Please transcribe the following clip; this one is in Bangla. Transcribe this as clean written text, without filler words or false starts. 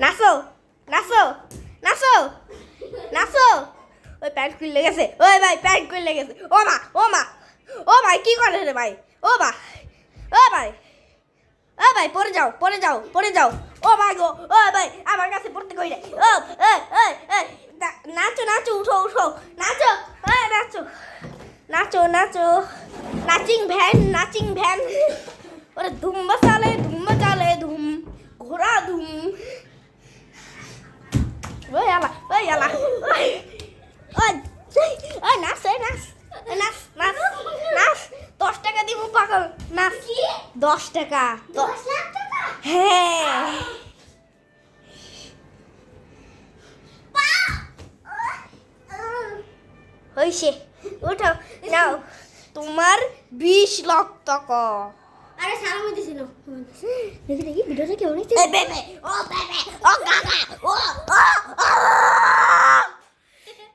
নাচো নাচো নাচো নাচো। ওই প্যান্ট খুলে গেছে, ওই ভাই প্যান্ট খুলে গেছে। ও মা ও মা ও ভাই কি করে রে ভাই? ও ভাই ও ভাই ও ভাই পড়ে যাও পড়ে যাও পড়ে যাও। ও ভাই গো ও ভাই আমার কাছে পড়তে কই রে। ও নাচো নাচো উঠো উঠো নাচো নাচো নাচো নাচো। নাচিং ভ্যান ওরে ধুম চালে ধুম ঘোড়া ধুম। ওই আলা ওই ওই নাচ নাচ নাচ নাচ নাচ। 10 টাকা দিব পাগল নাচ। 10 টাকা 10 লাখ টাকা? হ্যাঁ। হইছে উঠো নাও তোমার 20 লাখ টাকা। আরে সারা মধ্যে ছিল। দেখি দেখি ভিডিওটা কেমন হয়েছে? ও